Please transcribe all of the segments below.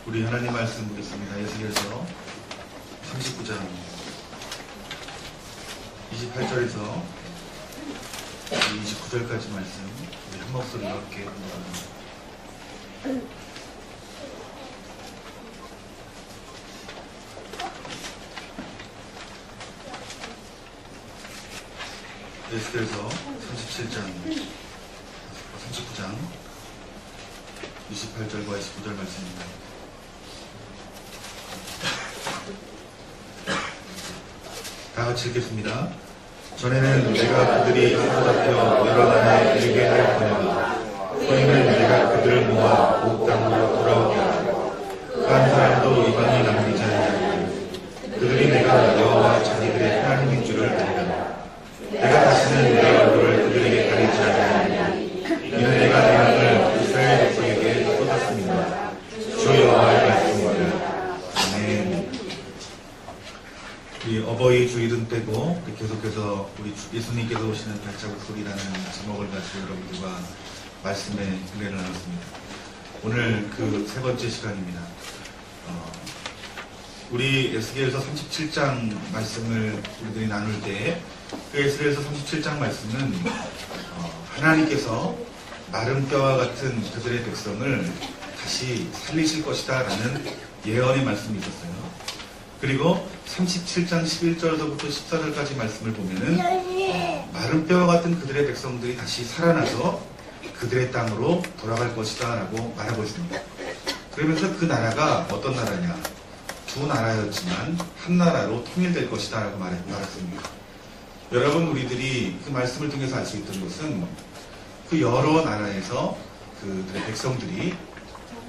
우리 하나님 말씀 보겠습니다. 에스겔서 39장 28절에서 29절까지 말씀 우리 한 목소리로 함께 공부합니다. 에스겔서 39장 28절과 29절 말씀입니다. 다 같이 읽겠습니다. 전에는 내가 그들이 흩어잡혀 여러 나라에 이르게 하였거니와 후에는 내가 그들을 모아 옥 땅으로 돌아오게 하고 그 한 사람도 이방이 남기지 아니하고 그들이 내가 여호와 자기들의 하나님인 줄을 알리라. 내가 다시는 내 얼굴을 그들에게 가리지 아니하니 이는 내가 내 영을 이스라엘 백성에게 쏟았습니다. 주 여호와의 말씀입니다. 아멘. 이 어버이 주일은 때고 계속해서 우리 예수님께서 오시는 발자국 소리라는 제목을 가지고 여러분들과 말씀의 은혜를 나눴습니다. 오늘 그 세 번째 시간입니다. 우리 에스겔서 37장 말씀을 우리들이 나눌 때 그 에스겔서 37장 말씀은 하나님께서 마른 뼈와 같은 그들의 백성을 다시 살리실 것이다 라는 예언의 말씀이 있었어요. 그리고 37장 11절부터 14절까지 말씀을 보면은 마른 뼈와 같은 그들의 백성들이 다시 살아나서 그들의 땅으로 돌아갈 것이다 라고 말하고 있습니다. 그러면서 그 나라가 어떤 나라냐, 두 나라였지만 한 나라로 통일될 것이다 라고 말했습니다. 여러분, 우리들이 그 말씀을 통해서 알 수 있던 것은 그 여러 나라에서 그들의 백성들이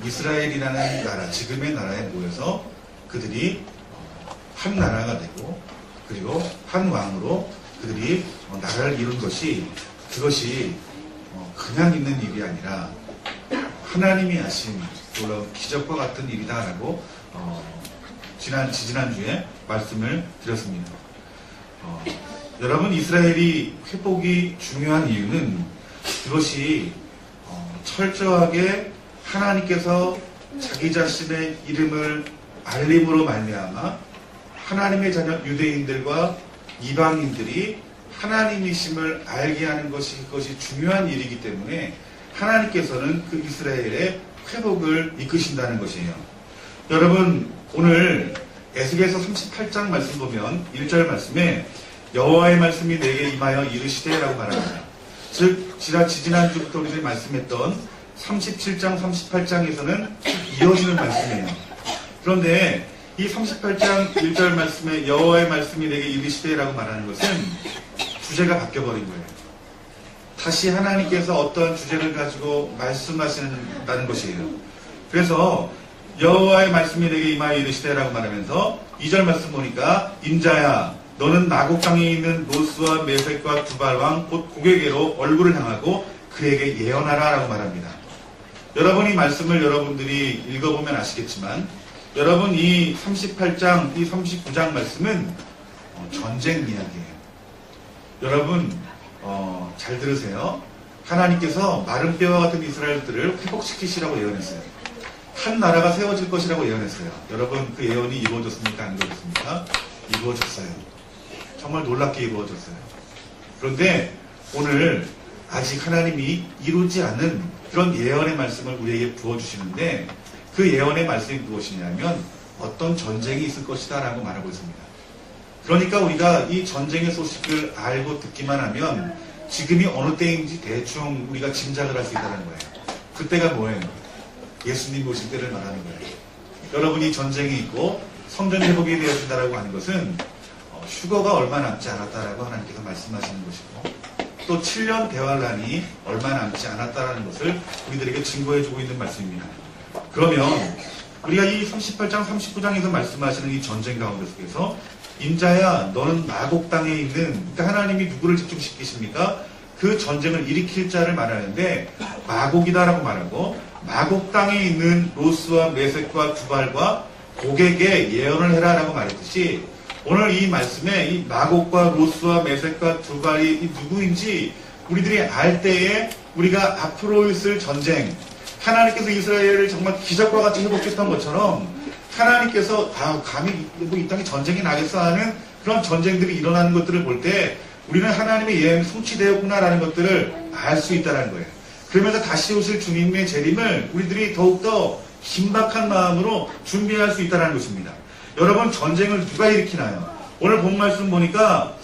이스라엘이라는 나라, 지금의 나라에 모여서 그들이 한 나라가 되고 그리고 한 왕으로 그들이 나라를 이룬 그것이 그냥 있는 일이 아니라 하나님이 하신 놀라운 기적과 같은 일이다라고 지지난주에 말씀을 드렸습니다. 여러분, 이스라엘이 회복이 중요한 이유는 그것이 철저하게 하나님께서 자기 자신의 이름을 알림으로 말미암아 하나님의 자녀 유대인들과 이방인들이 하나님이심을 알게 하는 그것이 중요한 일이기 때문에 하나님께서는 그 이스라엘의 회복을 이끄신다는 것이에요. 여러분, 오늘 에스겔서 38장 말씀 보면 1절 말씀에 여호와의 말씀이 내게 임하여 이르시되 라고 말합니다. 즉 지난주부터 우리들이 말씀했던 37장 38장에서는 이어지는 말씀이에요. 그런데 이 38장 1절 말씀에 여호와의 말씀이 내게 이르시되 라고 말하는 것은 주제가 바뀌어버린 거예요. 다시 하나님께서 어떤 주제를 가지고 말씀하신다는 것이에요. 그래서 여호와의 말씀이 내게 임하여 이르시되 라고 말하면서 2절 말씀 보니까 인자야 너는 마곡 땅에 있는 노스와 메섹과 두발왕 곧 고게게로 얼굴을 향하고 그에게 예언하라 라고 말합니다. 여러분, 이 말씀을 여러분들이 읽어보면 아시겠지만 여러분, 이 38장, 이 39장 말씀은 전쟁 이야기예요. 여러분, 잘 들으세요. 하나님께서 마른 뼈와 같은 이스라엘들을 회복시키시라고 예언했어요. 한 나라가 세워질 것이라고 예언했어요. 여러분, 그 예언이 이루어졌습니까? 안 이루어졌습니까? 이루어졌어요. 정말 놀랍게 이루어졌어요. 그런데 오늘 아직 하나님이 이루지 않은 그런 예언의 말씀을 우리에게 부어주시는데 그 예언의 말씀이 무엇이냐면 어떤 전쟁이 있을 것이다 라고 말하고 있습니다. 그러니까 우리가 이 전쟁의 소식을 알고 듣기만 하면 지금이 어느 때인지 대충 우리가 짐작을 할 수 있다는 거예요. 그때가 뭐예요? 예수님 오실 때를 말하는 거예요. 여러분이 전쟁이 있고 성전 회복이 되어진다라고 하는 것은 휴거가 얼마 남지 않았다라고 하나님께서 말씀하시는 것이고 또 7년 대환란이 얼마 남지 않았다라는 것을 우리들에게 증거해주고 있는 말씀입니다. 그러면 우리가 이 38장 39장에서 말씀하시는 이 전쟁 가운데 속에서 인자야 너는 마곡 땅에 있는, 그러니까 하나님이 누구를 집중시키십니까? 그 전쟁을 일으킬 자를 말하는데 마곡이다라고 말하고 마곡 땅에 있는 로스와 메섹과 두발과 고객에 예언을 해라라고 말했듯이 오늘 이 말씀에 이 마곡과 로스와 메섹과 두발이 누구인지 우리들이 알 때에 우리가 앞으로 있을 전쟁, 하나님께서 이스라엘을 정말 기적과 같이 회복했던 것처럼 하나님께서 감히 뭐 이 땅에 전쟁이 나겠어 하는 그런 전쟁들이 일어나는 것들을 볼 때 우리는 하나님의 예언이 성취되었구나라는 것들을 알 수 있다는 거예요. 그러면서 다시 오실 주님의 재림을 우리들이 더욱더 긴박한 마음으로 준비할 수 있다는 것입니다. 여러분, 전쟁을 누가 일으키나요? 오늘 본 말씀 보니까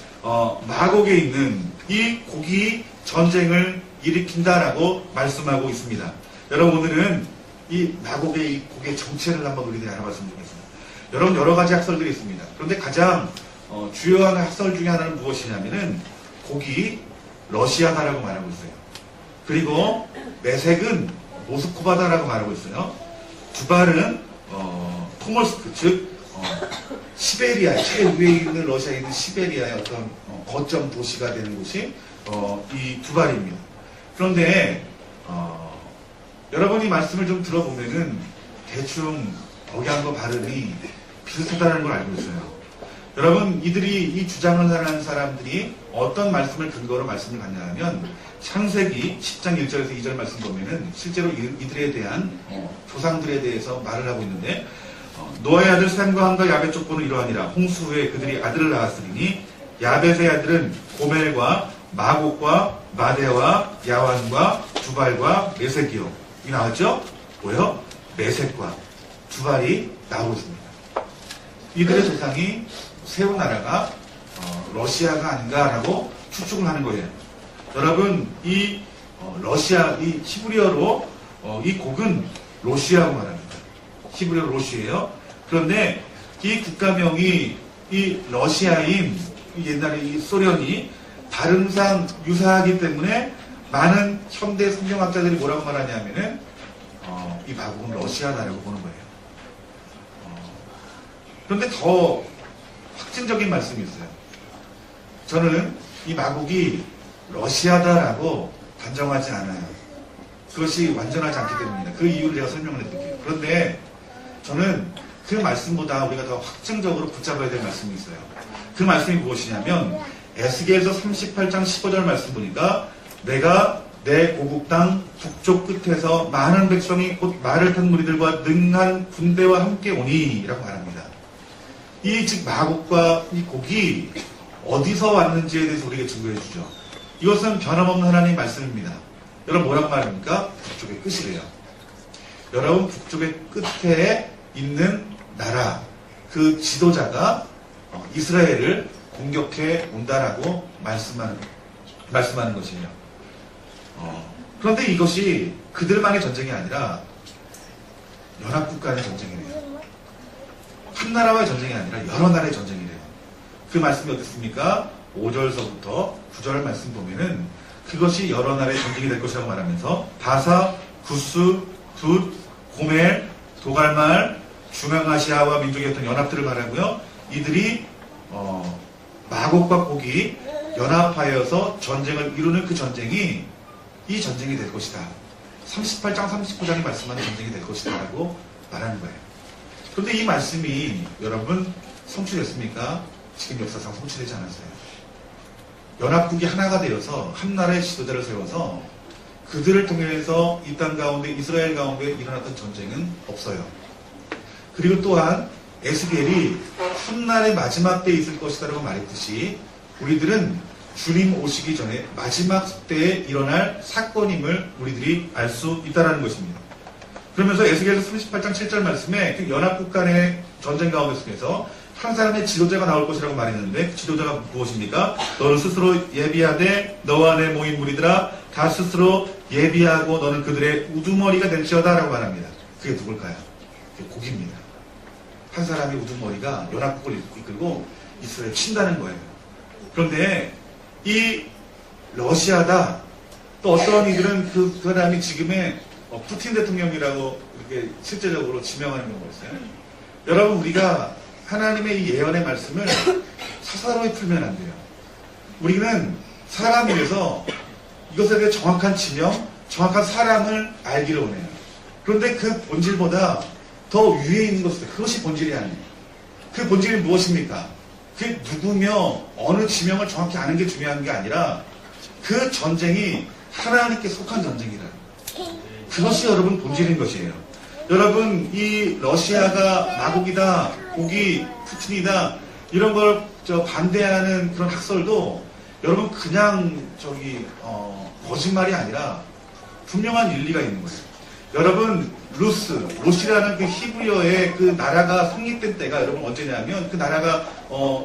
마곡에 있는 이 곡이 전쟁을 일으킨다라고 말씀하고 있습니다. 여러분, 오늘은 이 마곡의 이 곡의 정체를 한번 우리들이 알아봤으면 좋겠습니다. 여러분, 여러 가지 학설들이 있습니다. 그런데 가장 주요한 학설 중에 하나는 무엇이냐면은 곡이 러시아다라고 말하고 있어요. 그리고 메색은 모스크바다라고 말하고 있어요. 두발은 토몰스크, 즉 시베리아, 제일 위에 있는 러시아에 있는 시베리아의 어떤 거점 도시가 되는 곳이 이 두발입니다. 그런데 여러분이 말씀을 좀 들어보면은 대충 억양과 발음이 비슷하다는 걸 알고 있어요. 여러분, 이들이 이 주장을 하는 사람들이 어떤 말씀을 근거로 말씀을 갖냐 하면 창세기 10장 1절에서 2절 말씀 보면은 실제로 이들에 대한 조상들에 대해서 말을 하고 있는데 노아의 아들 셈과 함과 야벳 족보는 이러하니라. 홍수 후에 그들이 아들을 낳았으니 야벳의 아들은 고멜과 마곡과 마대와 야완과 두발과 메색이요. 이 나왔죠? 뭐요? 메색과 두발이 나오고 있습니다. 이들의 조상이 세운 나라가 러시아가 아닌가라고 추측을 하는 거예요. 여러분, 이 러시아, 이 히브리어로 이 곡은 로시아라고 말합니다. 히브리어 로시예요. 그런데 이 국가명이 이 러시아인 옛날에 이 소련이 발음상 유사하기 때문에 많은 현대 성경학자들이 뭐라고 말하냐면은 이 마곡은 러시아다라고 보는 거예요. 그런데 더 확증적인 말씀이 있어요. 저는 이 마곡이 러시아다라고 단정하지 않아요. 그것이 완전하지 않기 때문입니다. 그 이유를 제가 설명을 해드릴게요. 그런데 저는 그 말씀보다 우리가 더 확증적으로 붙잡아야 될 말씀이 있어요. 그 말씀이 무엇이냐면 에스겔서 38장 15절 말씀 보니까 내가 내 고국 땅 북쪽 끝에서 많은 백성이 곧 말을 탄 무리들과 능한 군대와 함께 오니 라고 말합니다. 이 즉 마곡과 이 곡이 어디서 왔는지에 대해서 우리에게 증거해 주죠. 이것은 변함없는 하나님의 말씀입니다. 여러분, 뭐라고 말합니까? 북쪽의 끝이래요. 여러분, 북쪽의 끝에 있는 나라, 그 지도자가 이스라엘을 공격해 온다라고 말씀하는 것이에요. 그런데 이것이 그들만의 전쟁이 아니라 연합국가의 전쟁이래요. 한 나라와의 전쟁이 아니라 여러 나라의 전쟁이래요. 그 말씀이 어떻습니까? 5절서부터 9절 말씀 보면은 그것이 여러 나라의 전쟁이 될 것이라고 말하면서 바사, 구스, 둣, 고멜, 도갈말, 중앙아시아와 민족의 어떤 연합들을 말하고요. 이들이 마곡과 곡이 연합하여서 전쟁을 이루는 그 전쟁이 이 전쟁이 될 것이다. 38장 39장이 말씀하는 전쟁이 될 것이다 라고 말하는 거예요. 그런데 이 말씀이 여러분 성취됐습니까? 지금 역사상 성취되지 않았어요. 연합국이 하나가 되어서 한 나라의 지도자를 세워서 그들을 통해서 이 땅 가운데 이스라엘 가운데 일어났던 전쟁은 없어요. 그리고 또한 에스겔이 훗날의 마지막 때에 있을 것이다 라고 말했듯이 우리들은 주님 오시기 전에 마지막 때에 일어날 사건임을 우리들이 알 수 있다는 것입니다. 그러면서 에스겔서 38장 7절 말씀에 그 연합국 간의 전쟁 가운데 속에서 한 사람의 지도자가 나올 것이라고 말했는데 그 지도자가 무엇입니까? 너는 스스로 예비하되 너와 내 모인 무리들아 다 스스로 예비하고 너는 그들의 우두머리가 될지어다 라고 말합니다. 그게 누굴까요? 그게 곡입니다. 한 사람의 우두머리가 연합국을 이끌고 이스라엘을 친다는 거예요. 그런데 이 러시아다 또 어떤 이들은 그 사람이 지금의 푸틴 대통령이라고 이렇게 실제적으로 지명하는 경우가 있어요. 여러분, 우리가 하나님의 이 예언의 말씀을 사사로이 풀면 안 돼요. 우리는 사람에 대해서 이것에 대해 정확한 지명, 정확한 사람을 알기를 원해요. 그런데 그 본질보다 더 위에 있는 것은 그것이 본질이 아니에요. 그 본질이 무엇입니까? 그게 누구며 어느 지명을 정확히 아는 게 중요한 게 아니라 그 전쟁이 하나님께 속한 전쟁이라는 거예요. 그것이 여러분 본질인 것이에요. 여러분 이 러시아가 마곡이다, 고기, 푸틴이다 이런 걸 반대하는 그런 학설도 여러분 그냥 거짓말이 아니라 분명한 일리가 있는 거예요. 여러분 루스라는 그 히브리어의 그 나라가 성립된 때가 여러분 언제냐면 그 나라가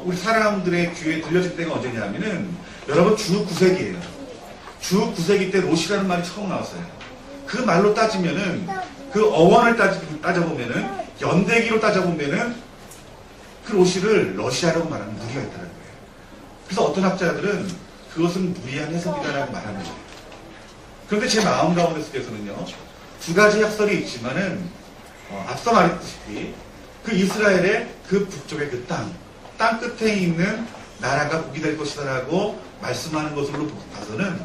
우리 사람들의 귀에 들려질 때가 언제냐면은 여러분 주 9세기예요. 주 9세기 때 로시라는 말이 처음 나왔어요. 그 말로 따지면은 그 어원을 따져보면은 연대기로 따져보면은 그 로시를 러시아라고 말하는 무리가 있다는 거예요. 그래서 어떤 학자들은 그것은 무리한 해석이다라고 말하는 거예요. 그런데 제 마음 가운데 속에서는요, 두 가지 학설이 있지만은, 앞서 말했다시피, 그 이스라엘의 그 북쪽의 그 땅 끝에 있는 나라가 복이 될 것이다라고 말씀하는 것으로 봐서는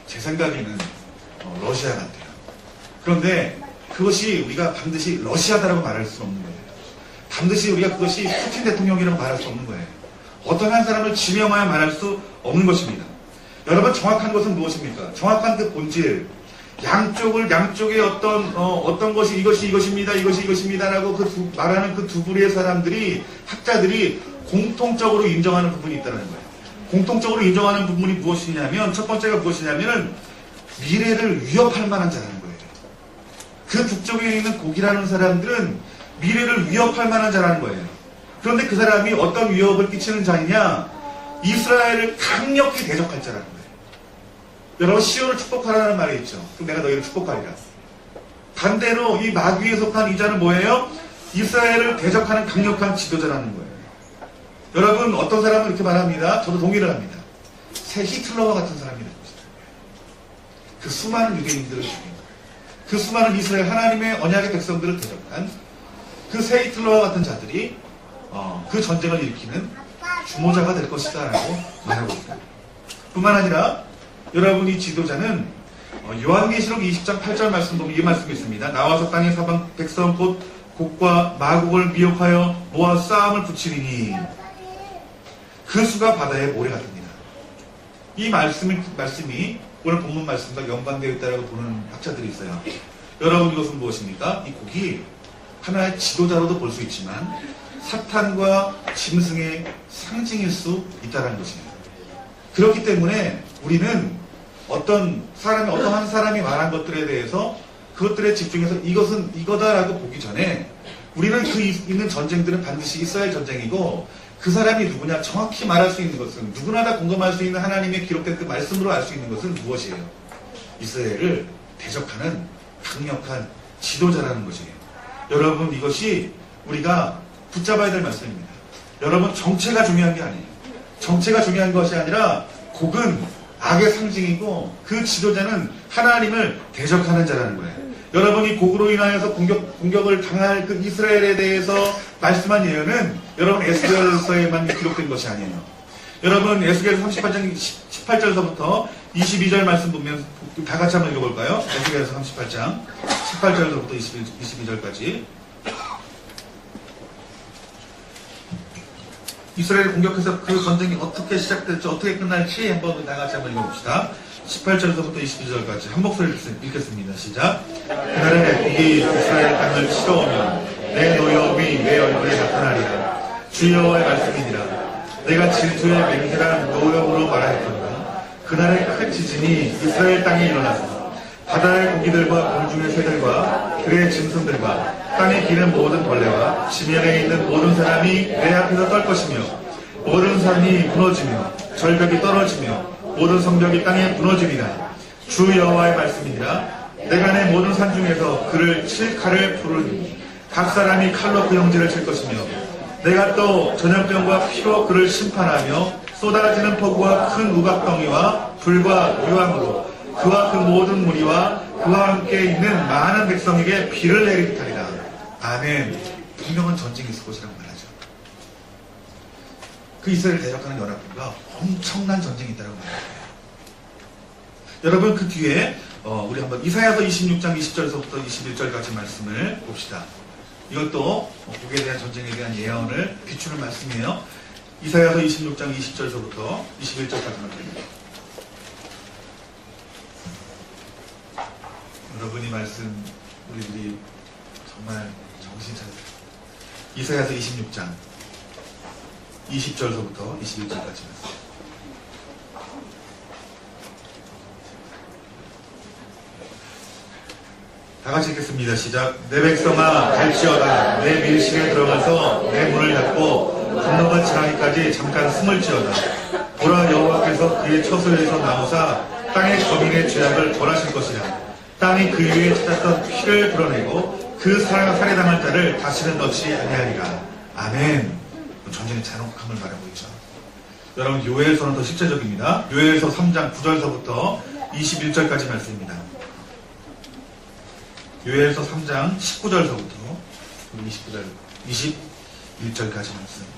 제 생각에는 러시아 같아요. 그런데 그것이 우리가 반드시 러시아다라고 말할 수 없는 거예요. 반드시 우리가 그것이 푸틴 대통령이라고 말할 수 없는 거예요. 어떤 한 사람을 지명하여 말할 수 없는 것입니다. 여러분 정확한 것은 무엇입니까? 정확한 그 본질, 양쪽의 어떤 것이 이것입니다, 이것이 이것입니다라고 말하는 그 두 부류의 사람들이, 학자들이 공통적으로 인정하는 부분이 있다는 거예요. 공통적으로 인정하는 부분이 무엇이냐면, 첫 번째가 무엇이냐면은 미래를 위협할 만한 자라는 거예요. 그 북쪽에 있는 곡이라는 사람들은 미래를 위협할 만한 자라는 거예요. 그런데 그 사람이 어떤 위협을 끼치는 자이냐? 이스라엘을 강력히 대적할 자라는 거예요. 여러분 시온을 축복하라는 말이 있죠. 그럼 내가 너희를 축복하리라. 반대로 이 마귀에 속한 이 자는 뭐예요? 이스라엘을 대적하는 강력한 지도자라는 거예요. 여러분 어떤 사람은 이렇게 말합니다. 저도 동의를 합니다. 새 히틀러와 같은 사람이 될 것이다. 그 수많은 유대인들을 죽인 거예요. 그 수많은 이스라엘 하나님의 언약의 백성들을 대적한 그 새 히틀러와 같은 자들이 그 전쟁을 일으키는 주모자가 될 것이다 라고 말하고 있습니다. 뿐만 아니라 여러분 이 지도자는 요한계시록 20장 8절 말씀 보면 이 말씀이 있습니다. 나와서 땅의 사방 백성 곧 곡과 마곡을 미혹하여 모아 싸움을 붙이리니 그 수가 바다의 모래 같습니다. 이 말씀이 오늘 본문 말씀과 연관되어 있다고 보는 학자들이 있어요. 여러분 이것은 무엇입니까? 이 곡이 하나의 지도자로도 볼 수 있지만 사탄과 짐승의 상징일 수 있다는 것입니다. 그렇기 때문에 우리는 어떤 한 사람이 말한 것들에 대해서 그것들에 집중해서 이것은 이거다라고 보기 전에 우리는 그 있는 전쟁들은 반드시 이스라엘 전쟁이고 그 사람이 누구냐 정확히 말할 수 있는 것은 누구나 다 공감할 수 있는 하나님의 기록된 그 말씀으로 알 수 있는 것은 무엇이에요? 이스라엘을 대적하는 강력한 지도자라는 것이에요. 여러분 이것이 우리가 붙잡아야 될 말씀입니다. 여러분 정체가 중요한 게 아니에요. 정체가 중요한 것이 아니라 곡은 악의 상징이고 그 지도자는 하나님을 대적하는 자라는 거예요. 여러분이 곡으로 인하여서 공격을 당할 그 이스라엘에 대해서 말씀한 예언은 여러분 에스겔서에만 기록된 것이 아니에요. 여러분 에스겔 38장 18절서부터 22절 말씀 보면 다 같이 한번 읽어볼까요? 에스겔서 38장 18절서부터 22절까지 이스라엘을 공격해서 그 전쟁이 어떻게 시작될지 어떻게 끝날지 한번 다 같이 한번 읽어봅시다. 18절부터 22절까지 한 목소리를 읽겠습니다. 시작. 그날에 곡이 이스라엘 땅을 치러오면 내 노여움이 내 얼굴에 나타나리라. 주 여호와의 말씀이니라. 내가 질투의 맹렬한 노여움으로 말하였거니와 그날에 큰 지진이 이스라엘 땅에 일어나서 바다의 고기들과 공중의 새들과 들의 짐승들과 땅에 기는 모든 벌레와 지면에 있는 모든 사람이 내 앞에서 떨 것이며 모든 산이 무너지며 절벽이 떨어지며 모든 성벽이 땅에 무너지리라. 주 여호와의 말씀이니라. 내가 내 모든 산 중에서 그를 칠 칼을 부르니 각 사람이 칼로 그 형제를 칠 것이며 내가 또 전염병과 피로 그를 심판하며 쏟아지는 폭우와 큰 우박덩이와 불과 유황으로 그와 그 모든 무리와 그와 함께 있는 많은 백성에게 비를 내리리라. 아멘. 분명한 전쟁이 있을 것이라고 말하죠. 그 이스라엘을 대적하는 연합군과 엄청난 전쟁이 있다고 말합니다. 여러분 그 뒤에 우리 한번 이사야서 26장 20절에서부터 21절까지 말씀을 봅시다. 이것도 북에 대한 전쟁에 대한 예언을 비추는 말씀이에요. 이사야서 26장 20절에서부터 21절까지 말씀입니다. 여러분이 말씀 우리들이 정말 정신 차려. 이사야서 26장 20절서부터 21절까지 말씀. 다 같이 읽겠습니다. 시작. 내 백성아 갈지어다. 내 밀실에 들어가서 내 문을 닫고 건너가 지나기까지 잠깐 숨을지어다. 보라 여호와께서 그의 처소에서 나오사 땅의 거민의 죄악을 벌하실 것이라. 땅이 그 위에 찾았던 피를 드러내고 그 살해당한 자를 다시는 넣지 아니하리라. 아멘. 전쟁의 잔혹함을 말하고 있죠. 여러분 요엘서는 더 실제적입니다. 요엘서 3장 9절서부터 21절까지 말씀입니다. 요엘서 3장 19절서부터 29절, 21절까지 말씀.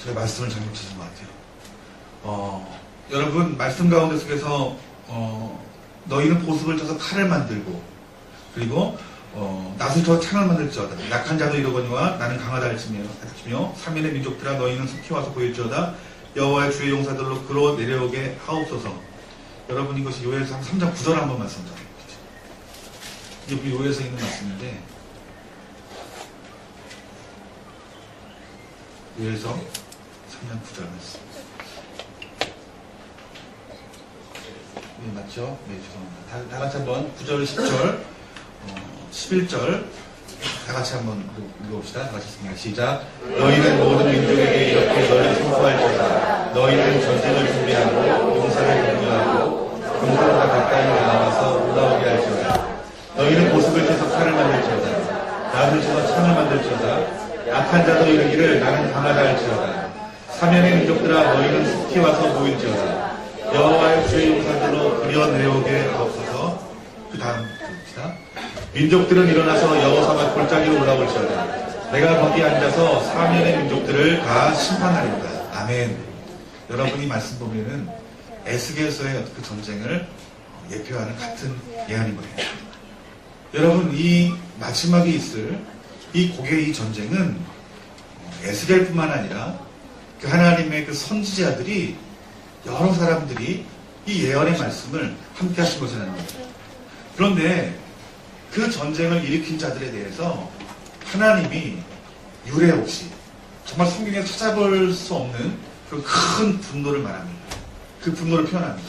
제가 말씀을 잘못 찾은 것 같아요. 여러분 말씀 가운데 속에서 너희는 보습을 쳐서 칼을 만들고 그리고 낫을 쳐서 창을 만들지어다. 약한 자도 이러거니와 나는 강하다 할지며 삼면의 민족들아 너희는 속히 와서 보일지어다. 여호와의 주의 용사들로 그로 내려오게 하옵소서. 여러분 이것이 요엘서 3장 9절 한번 말씀 좀 해주세요. 이게 요엘서에 있는 말씀인데 요엘서 3장 9절 말씀. 네, 맞죠? 네, 죄송합니다. 다 같이 한번 9절, 10절, 11절 다 같이 한번 읽어봅시다. 다 같이 읽습니다. 시작. 너희는 모든 민족에게 이렇게 너를 선포할지어다. 너희는 전쟁을 준비하고 용사를 공격하고 금고보다 가까이 나와서 올라오게 할지어다. 너희는 보습을 쳐서 칼을 만들지어다. 낫을 쳐서 창을 만들지어다. 약한 자도 이르기를 나는 강하다 할지어다. 사면의 민족들아 너희는 속히 와서 보일지어다. 여호와의 주의 용사들로 그려 내려오게 하옵소서. 그 다음 봅시다. 민족들은 일어나서 여호사밧 골짜기로 올라올지어다. 내가 거기 앉아서 사면의 민족들을 다 심판하리로다. 아멘. 여러분이 말씀 보면은 에스겔서의 그 전쟁을 예표하는 같은 예언인 거예요. 여러분 이 마지막에 있을 이 고개의 이 전쟁은 에스겔뿐만 아니라 그 하나님의 그 선지자들이 여러 사람들이 이 예언의 말씀을 함께 하신 것이라는 거예요. 그런데 그 전쟁을 일으킨 자들에 대해서 하나님이 유례 없이 정말 성경에 찾아볼 수 없는 그 큰 분노를 말합니다. 그 분노를 표현합니다.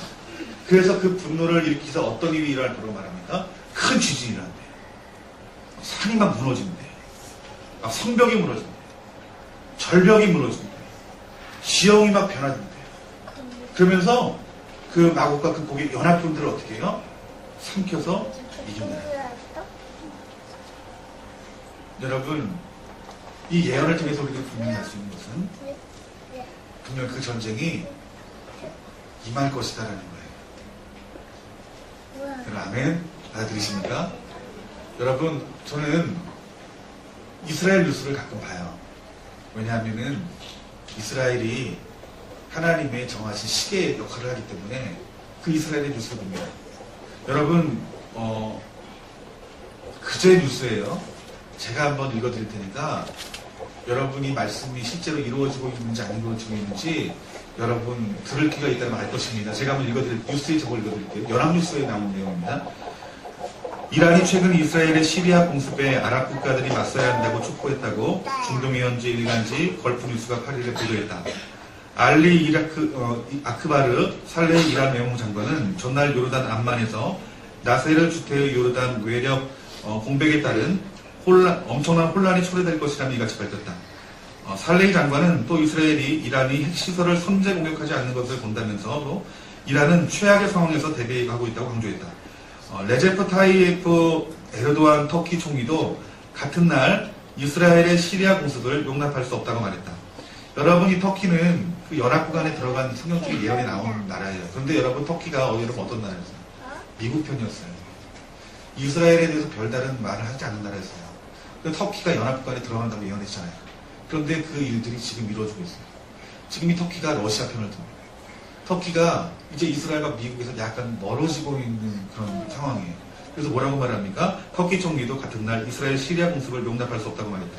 그래서 그 분노를 일으키서 어떤 일이 일어날 거라고 말합니까? 큰 지진이 일어난대요. 산이 막 무너진대요. 막 성벽이 무너진대요. 절벽이 무너진대요. 지형이 막 변화된대요. 그러면서 그 마곡과 그 고기 연합군들을 어떻게 해요? 삼켜서 이긴다. 여러분 이 예언을 통해서 우리가 분명히 알 수 있는 것은 분명 그 전쟁이 임할 것이다라는 거예요. 여러분 아멘 받아들이십니까? 여러분 저는 이스라엘 뉴스를 가끔 봐요. 왜냐하면은 이스라엘이 하나님의 정하신 시계의 역할을 하기 때문에 그 이스라엘의 뉴스를 봅니다. 여러분 그제 뉴스예요. 제가 한번 읽어드릴 테니까 여러분이 말씀이 실제로 이루어지고 있는지 안 이루어지고 있는지 여러분 들을 기가 있다면 알 것입니다. 제가 한번 뉴스에 저걸 읽어드릴게요. 연합뉴스에 나온 내용입니다. 이란이 최근 이스라엘의 시리아 공습에 아랍 국가들이 맞서야 한다고 촉구했다고 중동의 현지 일간지 걸프뉴스가 8일에 보도했다. 알리 아크바르 살레히 이란 외무장관은 전날 요르단 암만에서 나세르 주테의 요르단 외력 공백에 따른 엄청난 혼란이 초래될 것이라며 이같이 밝혔다. 살레히 장관은 또 이스라엘이 이란이 핵시설을 선제 공격하지 않는 것을 본다면서도 이란은 최악의 상황에서 대비하고 있다고 강조했다. 레제프 타이에프 에르도안 터키 총리도 같은 날 이스라엘의 시리아 공습을 용납할 수 없다고 말했다. 여러분 이 터키는 그 연합국안에 들어간 성경적인 예언이 나온 나라예요. 그런데 여러분 터키가 어떤 나라였어요? 미국 편이었어요. 이스라엘에 대해서 별다른 말을 하지 않는 나라였어요. 터키가 연합국안에 들어간다고 예언했잖아요. 그런데 그 일들이 지금 이루어지고 있어요. 지금 이 터키가 러시아 편을 듭니다. 터키가 이제 이스라엘과 미국에서 약간 멀어지고 있는 그런 상황이에요. 그래서 뭐라고 말합니까? 터키 총리도 같은 날 이스라엘 시리아 공습을 용납할 수 없다고 말했다.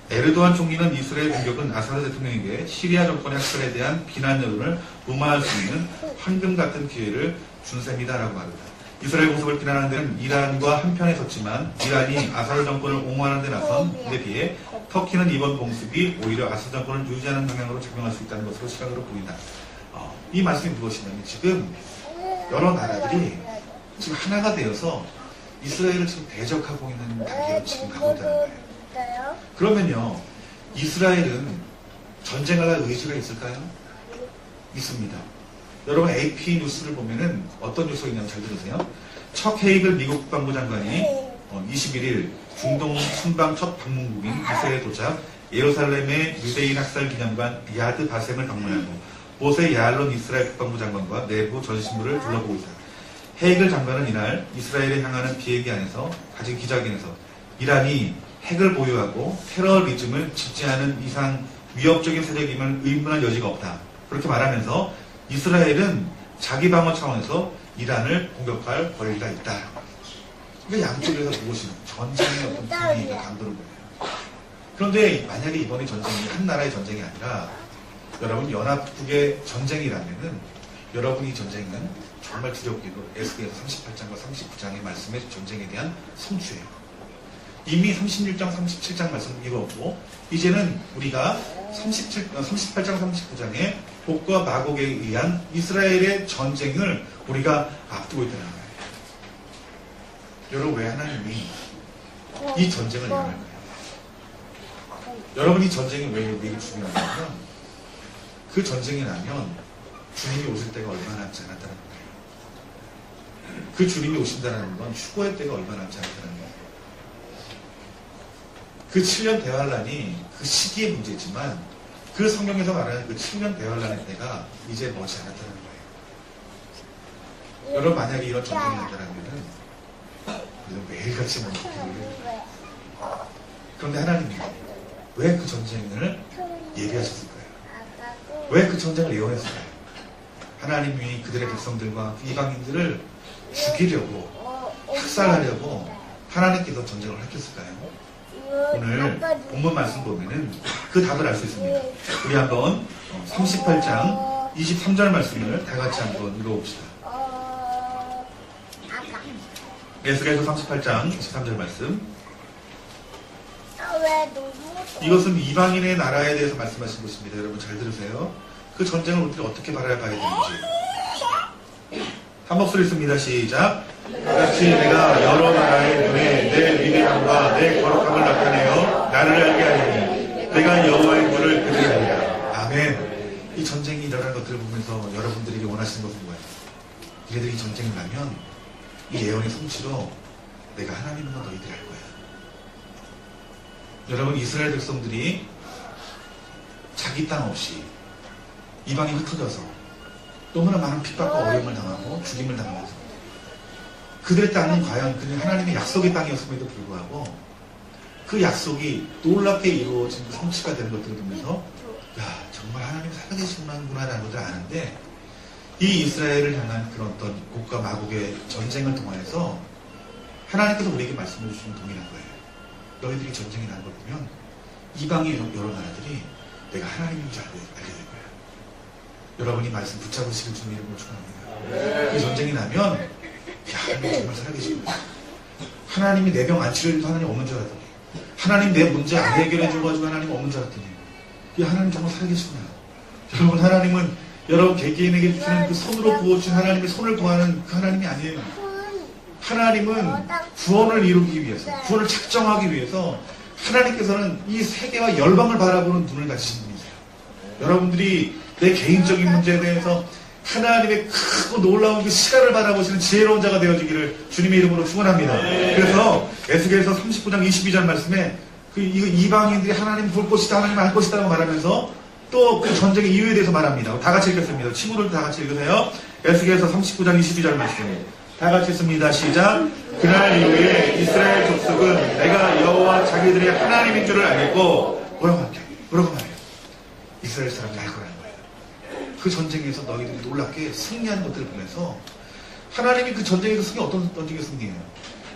에르도안 총리는 이스라엘 공격은 아사드 대통령에게 시리아 정권의 학살에 대한 비난 여론을 무마할 수 있는 황금 같은 기회를 준 셈이다라고 말했다. 이스라엘 공습을 비난하는 데는 이란과 한편에 섰지만 이란이 아사드 정권을 옹호하는 데 나선 데 비해 터키는 이번 공습이 오히려 아사드 정권을 유지하는 방향으로 작용할 수 있다는 것으로 시각으로 보인다. 이 말씀이 무엇이냐면 지금 여러 나라들이 지금 하나가 되어서 이스라엘을 지금 대적하고 있는 단계로 지금 가고 있다는 거예요. 그러면요, 이스라엘은 전쟁할 의지가 있을까요? 있습니다. 여러분 AP 뉴스를 보면은 어떤 뉴스가 있냐면 잘 들으세요. 척 헤이글 미국 국방부 장관이 21일 중동 순방 첫 방문국인 이스라엘 도착 예루살렘의 유대인 학살 기념관 야드 바셈을 방문하고 모세 야알론 이스라엘 국방부 장관과 내부 전시물을 둘러보고 있다. 헤이글 장관은 이날 이스라엘에 향하는 비행기 안에서 가진 기자회견에서 이란이 핵을 보유하고 테러리즘을 지지하는 이상 위협적인 세력임을 의문할 여지가 없다. 그렇게 말하면서 이스라엘은 자기 방어 차원에서 이란을 공격할 권리가 있다. 그러니까 양쪽에서 무엇이 전쟁의 어떤 분위기가 감도는 거예요. 그런데 만약에 이번에 전쟁이 한 나라의 전쟁이 아니라 여러분 연합국의 전쟁이라면은 여러분이 전쟁은 정말 두렵게도 에스겔서 38장과 39장의 말씀의 전쟁에 대한 성취예요. 이미 36장, 37장 말씀 읽었고 이제는 우리가 38장, 39장의 곡과 마곡에 의한 이스라엘의 전쟁을 우리가 앞두고 있다는 거예요. 여러분 왜 하나님이 이 전쟁을 일어날까요? 여러분 이 전쟁이 왜 우리에게 중요하냐면 그 전쟁이 나면 주님이 오실 때가 얼마 남지 않았다는 거예요. 그 주님이 오신다는 건 휴거의 때가 얼마 남지 않았다는 거예요. 그 7년 대환란이 그 시기의 문제지만 그 성경에서 말하는 그 7년 대환란의 때가 이제 머지 않았다는 거예요. 여러분 만약에 이런 전쟁이 난다면 우리는 매일같이 기도를 해요. 그런데 하나님이 왜 그 전쟁을 예비하셨을까요? 왜 그 전쟁을 예언했을까요? 하나님이 그들의 백성들과 이방인들을 죽이려고 학살하려고 하나님께서 전쟁을 하셨을까요? 오늘 본문 말씀 보면은 그 답을 알 수 있습니다. 우리 한번 38장 23절 말씀을 다 같이 한번 읽어봅시다. 에스겔서 38장 23절 말씀. 이것은 이방인의 나라에 대해서 말씀하신 것입니다. 여러분 잘 들으세요. 그 전쟁을 우리가 어떻게 바라봐야 되는지. 한 목소리 씁니다. 시작. 같이 내가 여러 나라의 눈에 내 위대함과 내 거룩함을 나타내어 나를 알게 하리니 내가 여호와의 불을 그들이 알리라. 아멘. 이 전쟁이 일어난 것들을 보면서 여러분들에게 원하시는 것은 뭐예요? 얘네들이 전쟁이 나면 이 예언의 성취로 내가 하나님인 건 너희들이 알 거야. 여러분 이스라엘 백성들이 자기 땅 없이 이방에 흩어져서 너무나 많은 핍박과 어려움을 당하고 죽임을 당하면서 그들의 땅은 과연 그냥 하나님의 약속의 땅이었음에도 불구하고 그 약속이 놀랍게 이루어진 성취가 되는 것들을 보면서 야 정말 하나님 살아계시는구나라는 것을 아는데 이 이스라엘을 향한 그런 어떤 곡과 마곡의 전쟁을 통해서 하나님께서 우리에게 말씀해 주시는 동일한 거예요. 너희들이 전쟁이 나는 걸 보면 이방의 여러 나라들이 내가 하나님인 줄 알게 될 거야. 여러분이 말씀 붙잡으시길 주님 이름으로 축원합니다. 이 전쟁이 나면 야 하나님 정말 살아계시구나. 하나님이 내 병 안 치료해줘서 하나님 없는 줄 알았더니 하나님 내 문제 안 해결해줘가지고 하나님 없는 줄 알았더니 이 하나님 정말 살아계시구나. 여러분 하나님은 여러분 개개인에게 주시는 그 손으로 부어주신 하나님의 손을 구하는 그 하나님이 아니에요. 하나님은 구원을 이루기 위해서 구원을 작정하기 위해서 하나님께서는 이 세계와 열방을 바라보는 눈을 가지신 분이세요. 여러분들이 내 개인적인 문제에 대해서 하나님의 크고 놀라운 그 시간을 바라보시는 지혜로운 자가 되어지기를 주님의 이름으로 축원합니다. 그래서 에스겔서 39장 22절 말씀에 그 이방인들이 하나님 볼 것이다, 하나님 알 것이다라고 말하면서 또 그 전쟁의 이유에 대해서 말합니다. 다 같이 읽겠습니다. 친구들 다 같이 읽으세요. 에스겔서 39장 22절 말씀. 다 같이 읽습니다. 시작. 그날 이후에 이스라엘 족속은 내가 여호와 자기들의 하나님인 줄을 알겠고 뭐라고 할게? 뭐라고 말해요? 이스라엘 사람이 알 거라는 거예요. 그 전쟁에서 너희들이 놀랍게 승리하는 것들을 보면서 하나님이 그 전쟁에서 승리 어떤 전쟁의 승리예요?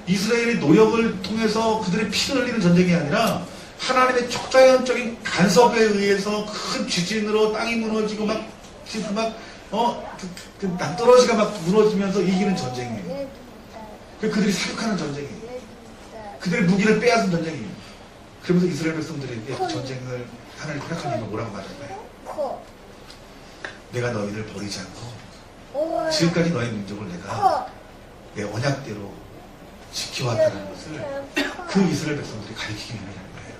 이스라엘의 노력을 통해서 그들의 피를 흘리는 전쟁이 아니라 하나님의 초자연적인 간섭에 의해서 큰 지진으로 땅이 무너지고 낭떠러지가 막 무너지면서 이기는 전쟁이에요. 그들이 사육하는 전쟁이에요. 그들의 무기를 빼앗은 전쟁이에요. 그러면서 이스라엘 백성들에게 그 전쟁을 하나님 허락한 이유가 뭐라고 말할까요? 내가 너희를 버리지 않고 지금까지 너희 민족을 내가 내 언약대로 지켜왔다는 것을 그 이스라엘 백성들이 가리키기 위함이라는 거예요.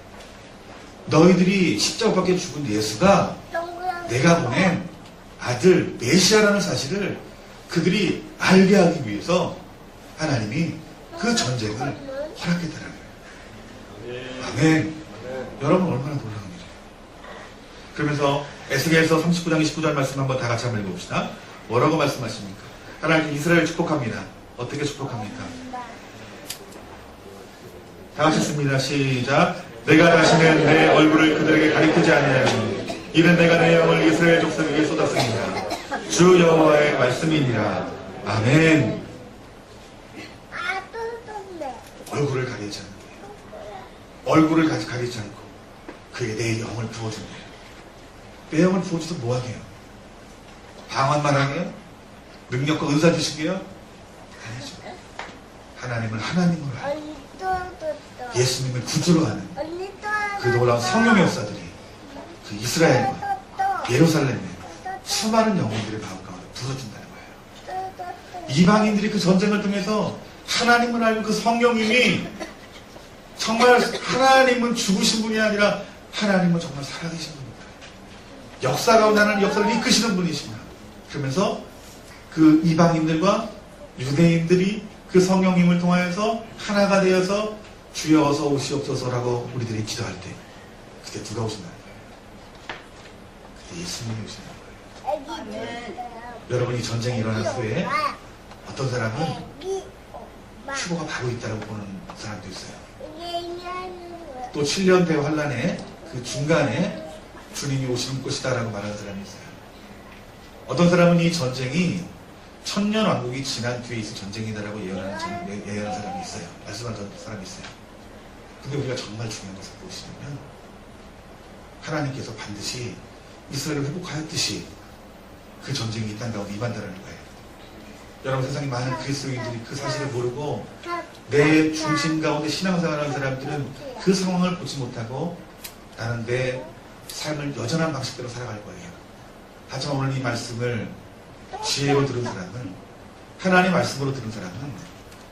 너희들이 십자가 밖에 죽은 예수가 내가 보낸 아들 메시아라는 사실을 그들이 알게 하기 위해서 하나님이 그 전쟁을 허락했다는 거예요. 아멘. 여러분 얼마나 놀라운 일이에요. 그러면서 에스겔서 39장 29절 말씀 한번 다 같이 한번 읽어봅시다. 뭐라고 말씀하십니까? 하나님 이스라엘 축복합니다. 어떻게 축복합니까? 다 같이 씁니다. 시작. 내가 다시는 내 얼굴을 그들에게 가리키지 아니하니 이는 내가 내 영을 이스라엘 족속에게 쏟았습니다. 주 여호와의 말씀이니라. 아멘. 얼굴을 가리지 않는 거예요. 얼굴을 가리지 않고 그에게 내 영을 부어준 거예요. 내 영을 부어줘서 뭐하게요? 방언만 하게요? 능력과 은사 주시게요? 아니죠. 하나님을 하나님으로 하고 예수님을 구주로 하는 그 놀라운 성령의 역사들이 그 이스라엘과 예루살렘에 수많은 영혼들의 마음 가운데 부서진다는 거예요. 이방인들이 그 전쟁을 통해서 하나님을 알고 그 성령님이 정말 하나님은 죽으신 분이 아니라 하나님은 정말 살아계신 분입니다. 역사 가운데 하나님 역사를 이끄시는 분이십니다. 그러면서 그 이방인들과 유대인들이 그 성령님을 통하여서 하나가 되어서 주여 어서 오시옵소서라고 우리들이 기도할 때 그때 누가 오신다는 거예요? 그때 예수님이 오신다는 거예요. 여러분 이 전쟁이 일어난 후에 어떤 사람은 휴거가 바로 있다고 보는 사람도 있어요. 또 7년 대환란의 그 중간에 주님이 오시는 것이다라고 말하는 사람이 있어요. 어떤 사람은 이 전쟁이 천년 왕국이 지난 뒤에 있을 전쟁이다라고 예언하는 사람이 있어요. 말씀하는 사람이 있어요. 근데 우리가 정말 중요한 것을 보시면 하나님께서 반드시 이스라엘을 회복하였듯이 그 전쟁이 이 땅 가운데 임한다는 거예요. 여러분 세상에 많은 그리스도인들이 그 사실을 모르고 내 중심 가운데 신앙생활하는 사람들은 그 상황을 보지 못하고 나는 내 삶을 여전한 방식대로 살아갈 거예요. 하지만 오늘 이 말씀을 지혜로 들은 사람은 하나님의 말씀으로 들은 사람은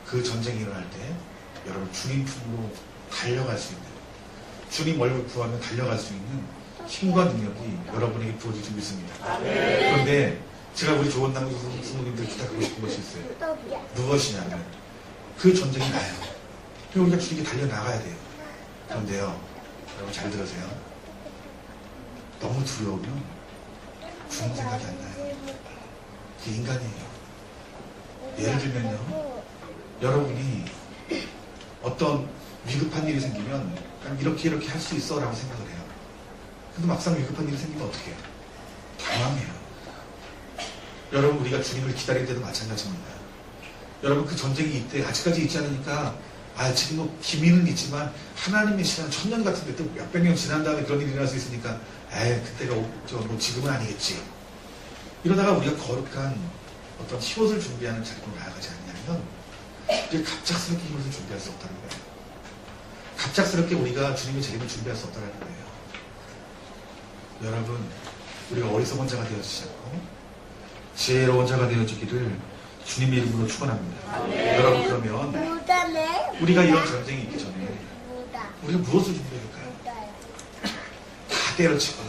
그 전쟁이 일어날 때 여러분 주님 품으로 달려갈 수 있는 주님 얼굴 구하며 달려갈 수 있는 힘과 능력이 여러분에게 부어질 줄 믿습니다. 그런데 제가 우리 좋은 남부 성도님들 부탁하고 싶은 것이 있어요. 무엇이냐면 그 전쟁이 나요. 그럼 우리가 주님께 달려나가야 돼요. 그런데요 여러분 잘 들으세요. 너무 두려우면 죽는 생각이 안 나요. 그게 인간이에요. 예를 들면요 여러분이 어떤 위급한 일이 생기면 그냥 이렇게 할 수 있어 라고 생각을 해요. 근데 막상 위급한 일이 생기면 어떻게 해요? 당황해요. 여러분 우리가 주님을 기다릴 때도 마찬가지입니다. 여러분 그 전쟁이 이때 아직까지 있지 않으니까 지금 뭐 기미는 있지만 하나님의 시간 천년 같은데 또 몇백 년 지난 다음에 그런 일이 일어날 수 있으니까 그때가 뭐 지금은 아니겠지. 이러다가 우리가 거룩한 어떤 희옷을 준비하는 자리로 나아가지 않냐면 이제 갑작스럽게 희옷을 준비할 수 없다는 거예요. 갑작스럽게 우리가 주님의 재림을 준비할 수 없다는 거예요. 여러분 우리가 어리석은 자가 되어지지 않고 지혜로운 자가 되어지기를 주님의 이름으로 축원합니다. 여러분 그러면 우리가 이런 전쟁이 있기 전에 우리가 무엇을 준비할까요? 다 때려치고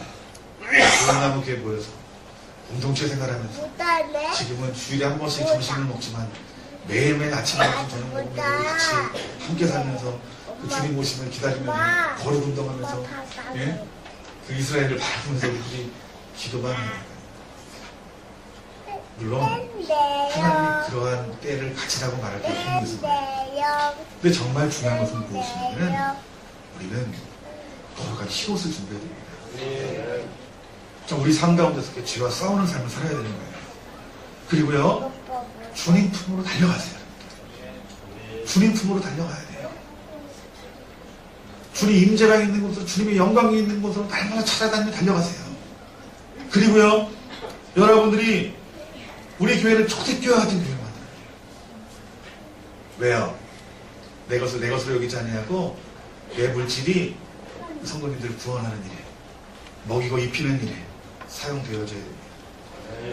조용나무 교회 모여서 공동체 생활하면서 지금은 주일에 한 번씩 점심을 먹지만 매일매일 아침 점심 저녁 먹으면 같이 함께 살면서 그 주님 오심을 기다리며 거룩 운동하면서 그 이스라엘을 바라보면서 우리들이 기도만 해요. 물론 하나님이 그러한 때를 가지라고 말할 때 힘들어요. 근데 정말 중요한 것은 무엇이냐면 우리는 거룩한 희옷을 준비해야 됩니다. 자, 우리 삶 가운데서 이렇게 죄와 싸우는 삶을 살아야 되는 거예요. 그리고요, 주님 품으로 달려가세요. 주님 품으로 달려가야 돼요. 주님 임재가 있는 곳으로, 주님의 영광이 있는 곳으로 날마다 찾아다니며 달려가세요. 그리고요, 여러분들이 우리 교회를 초대교회 같은 교회로 만들어요. 왜요? 내 것을 내 것으로 여기지 아니하고 내 물질이 성도님들을 구원하는 일에, 먹이고 입히는 일에 사용되어져야 됩니다.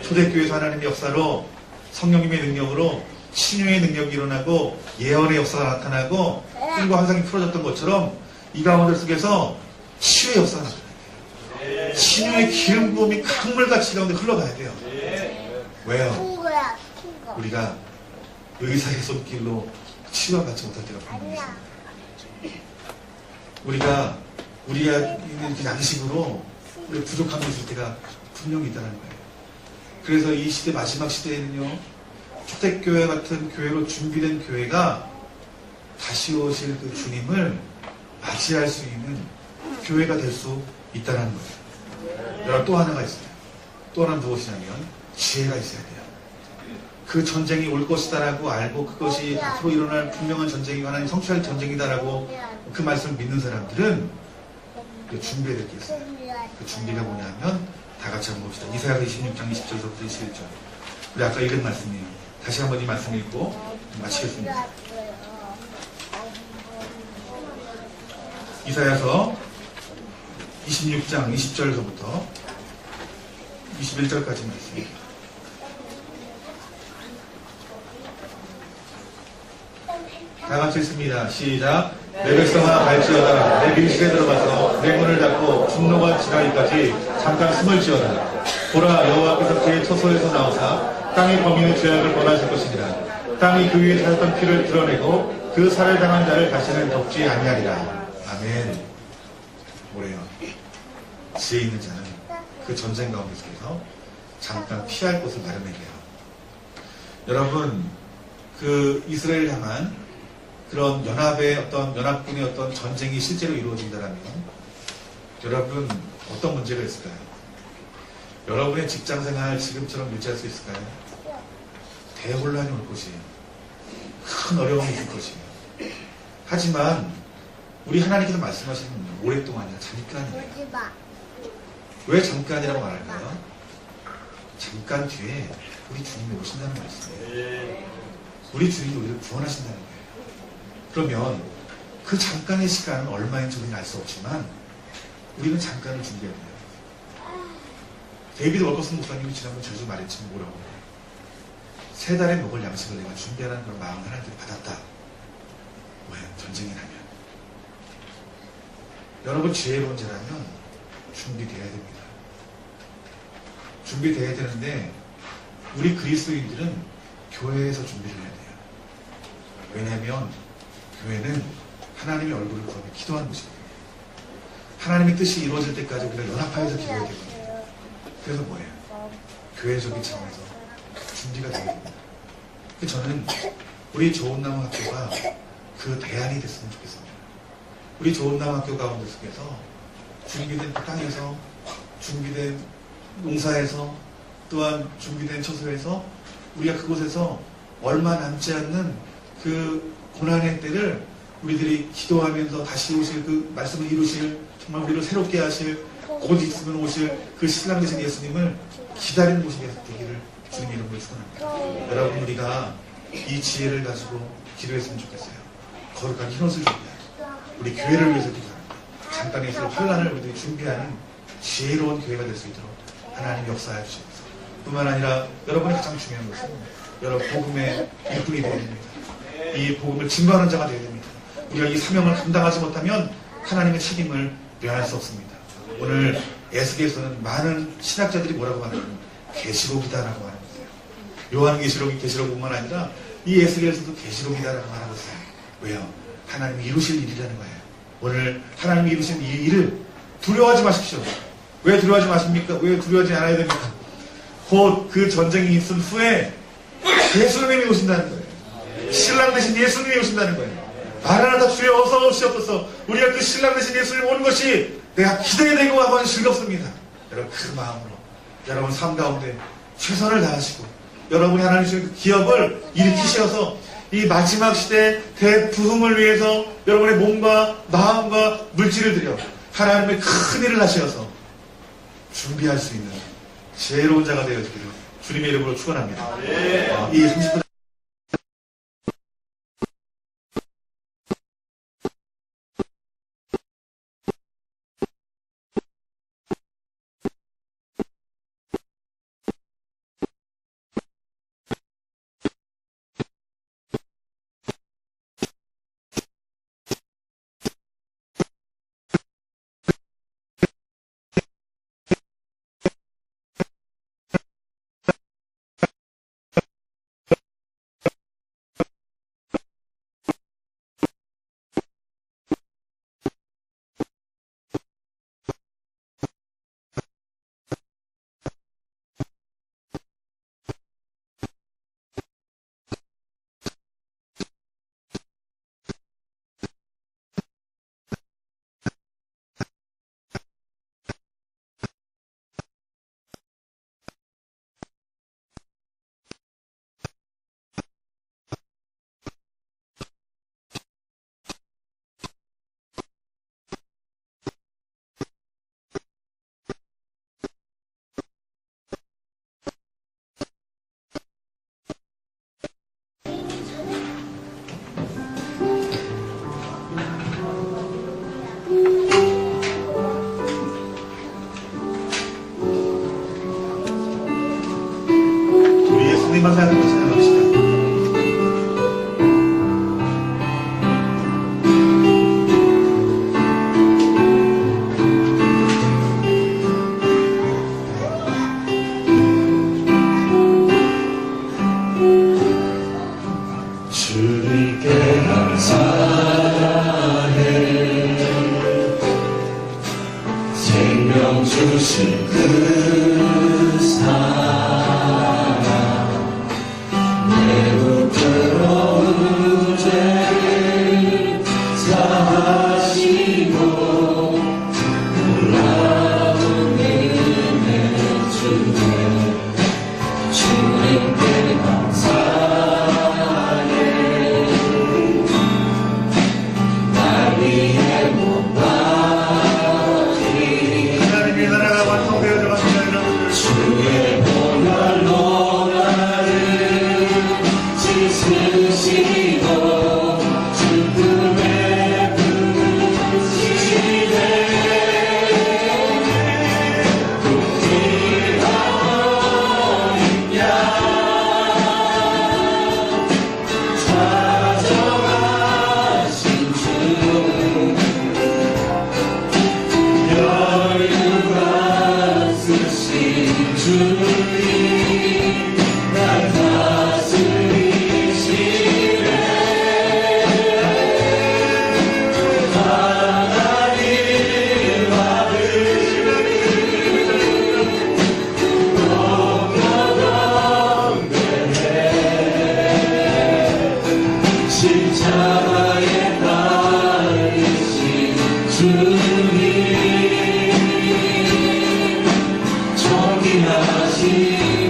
초대교회에서 하나님의 역사로, 성령님의 능력으로 치유의 능력이 일어나고 예언의 역사가 나타나고 뿔과 환상이 풀어졌던 것처럼 이 가운데 속에서 치유의 역사가 나타나요. 치유의 기름 부음이 강물같이 이 가운데 흘러가야 돼요. 왜요? 우리가 의사의 손길로 치유와 받지 못할 때가 분명히 있습니다. 우리가 있는 양식으로 우리 부족함이 있을 때가 분명히 있다는 거예요. 그래서 이 시대, 마지막 시대에는요, 초대교회 같은 교회로 준비된 교회가 다시 오실 그 주님을 맞이할 수 있는 교회가 될 수 있다는 거예요. 여러분, 또 하나가 있어요. 또 하나는 무엇이냐면 지혜가 있어야 돼요. 그 전쟁이 올 것이다라고 알고 그것이 앞으로 일어날 분명한 전쟁이 하나님 성취할 전쟁이다라고 그 말씀을 믿는 사람들은 준비해야 될 게 있어요. 그 준비가 뭐냐면 다 같이 한번 봅시다. 이사야서 26장 20절부터 21절. 우리 아까 읽은 말씀이에요. 다시 한번 이 말씀 읽고 마치겠습니다. 이사야서 26장 20절서부터 21절까지 말씀입니다. 다 같이 읽습니다. 시작. 내 백성아 갈지어다. 내 밀실에 들어가서 내 문을 닫고 분노가 지나기까지 잠깐 숨을 지어라. 보라, 여호와께서 그의 처소에서 나오사 땅의 범인의 죄악을 범하실 것이니라. 땅이 그 위에 살았던 피를 드러내고 그 살을 당한 자를 다시는 덮지 아니하리라. 아멘. 뭐래요? 지혜 있는 자는 그 전쟁 가운데 속에서 잠깐 피할 곳을 마련해야 돼요. 여러분, 그 이스라엘 향한 그런 연합의 어떤 연합군의 어떤 전쟁이 실제로 이루어진다면 여러분 어떤 문제가 있을까요? 여러분의 직장생활 지금처럼 유지할 수 있을까요? 대혼란이 올 것이에요. 큰 어려움이 있을 것이에요. 하지만 우리 하나님께서 말씀하시는 오랫동안이야 잠깐이에요. 왜 잠깐이라고 말할까요? 잠깐 뒤에 우리 주님이 오신다는 말씀이에요. 우리 주님이 우리를 구원하신다는 거예요. 그러면 그 잠깐의 시간은 얼마인지 우리는 알 수 없지만 우리는 잠깐을 준비해야 돼요. 데이비드 월커슨 목사님이 지난번 저주 말했지만 뭐라고 해요? 3달에 먹을 양식을 내가 준비하라는 그런 마음을 하나님께 받았다. 왜? 전쟁이 나면. 여러분 지혜로운 자라면 준비되어야 됩니다. 준비되어야 되는데 우리 그리스도인들은 교회에서 준비를 해야 돼요. 왜냐하면 교회는 하나님의 얼굴을 구하며 기도하는 곳이거든요. 하나님의 뜻이 이루어질 때까지 우리가 연합하여서 기도해야 되거든요. 그래서 뭐예요? 교회적인 차원에서 준비가 되어야 됩니다. 저는 우리 좋은나무 학교가 그 대안이 됐으면 좋겠습니다. 우리 좋은나무 학교 가운데 속에서 준비된 그 땅에서, 준비된 농사에서, 또한 준비된 처소에서 우리가 그곳에서 얼마 남지 않는 그 고난의 때를 우리들이 기도하면서 다시 오실 그 말씀을 이루실, 정말 우리를 새롭게 하실, 곧 있으면 오실 그 신랑 되신 예수님을 기다리는 곳이 되기를 주님 이름으로 축원합니다. 여러분, 우리가 이 지혜를 가지고 기도했으면 좋겠어요. 거룩한 흰옷을 준비하고 우리 교회를 위해서 기도합니다. 잠깐의 그 환란을 우리들이 준비하는 지혜로운 교회가 될 수 있도록 하나님 역사해 주시옵소서. 뿐만 아니라 여러분이 가장 중요한 것은 여러분 복음의 일꾼이 되어야 됩니다. 이 복음을 증거하는 자가 되어야 됩니다. 우리가 이 사명을 감당하지 못하면 하나님의 책임을 면할 수 없습니다. 오늘 에스겔에서는 많은 신학자들이 뭐라고 말하냐면 계시록이다라고 말하고 있어요. 요한계시록이 계시록뿐만 아니라 이 에스겔에서도 계시록이다라고 말하고 있어요. 왜요? 하나님이 이루실 일이라는 거예요. 오늘 하나님이 이루신 이 일을 두려워하지 마십시오. 왜 두려워하지 마십니까? 왜 두려워하지 않아야 됩니까? 곧 그 전쟁이 있은 후에 예수님이 오신다는 거예요. 신랑 되신 예수님이 오신다는 거예요. 마라나다 주여 어서 오시옵소서. 우리가 그 신랑 되신 예수님 오는 것이 내가 기대되고 하면 즐겁습니다. 여러분 그 마음으로 여러분 삶 가운데 최선을 다하시고 여러분이 하나님 주신 그 기업을 일으키셔서 이 마지막 시대 대부흥을 위해서 여러분의 몸과 마음과 물질을 들여 하나님의 큰 일을 하셔서 준비할 수 있는 지혜로운 자가 되어지기를 주님의 이름으로 축원합니다. 이 30분 예수님만 생각하고 생각합시다. 주님께 감사해 생명 주신 그 사랑 내 부끄러운 죄를 사하시고 놀라운 은혜 주네 주님께 감사해 날 위해 못 받기 하나님의 나라가 완성되어져 갑니다. 주의 보혈로 나를 씻으시고 죽음의 부르시네 부끄러운 양 찾아가신 주 여유가 쓰신 주님 날 다스리시네 하나님 아들 공평되네 십자가에 달리신 주님 존귀하신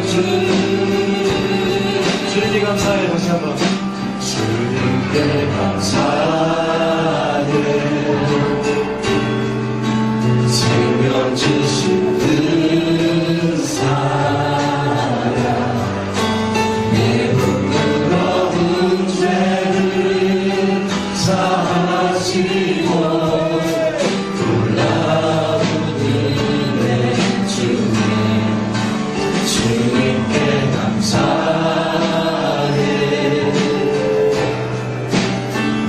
주 주님께 감사해 다시 한번 주님께 감사해 생명 주신 그 사랑 내 부끄러운 죄를 사하시고 놀라운 은혜 주네 주님께 감사해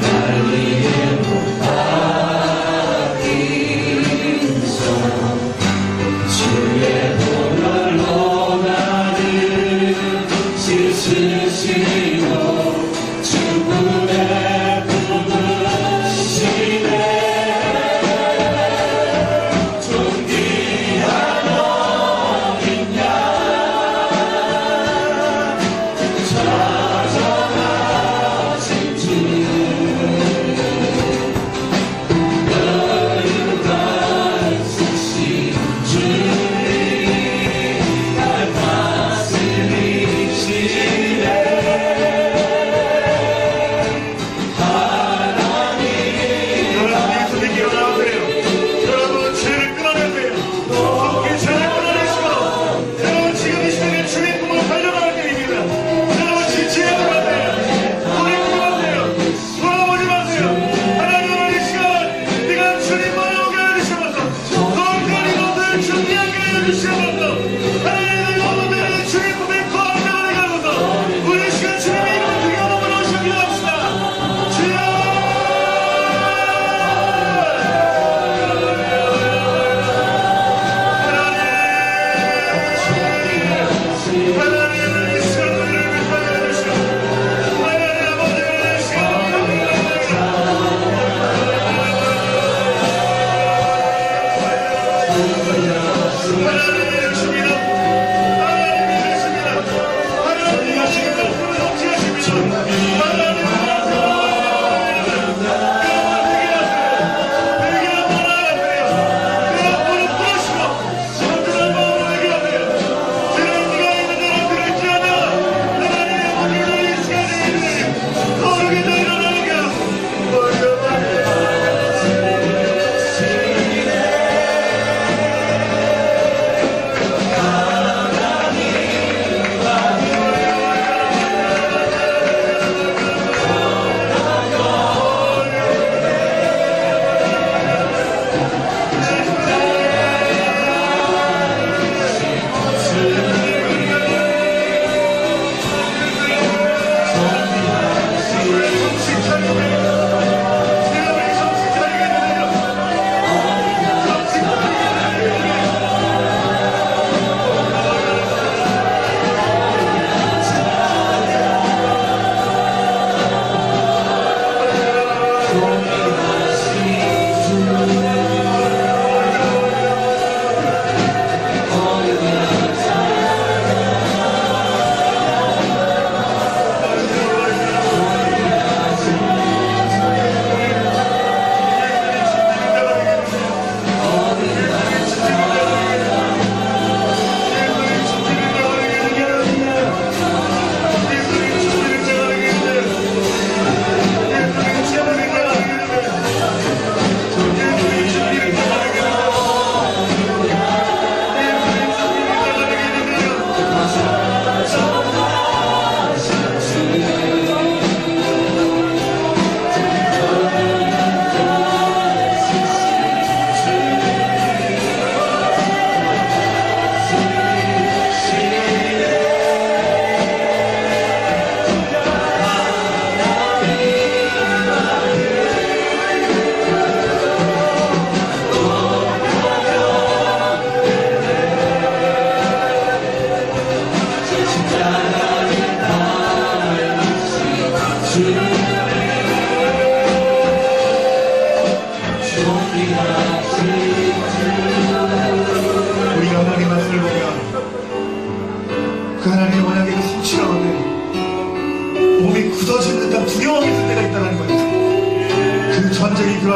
날 위해 못 받긴 성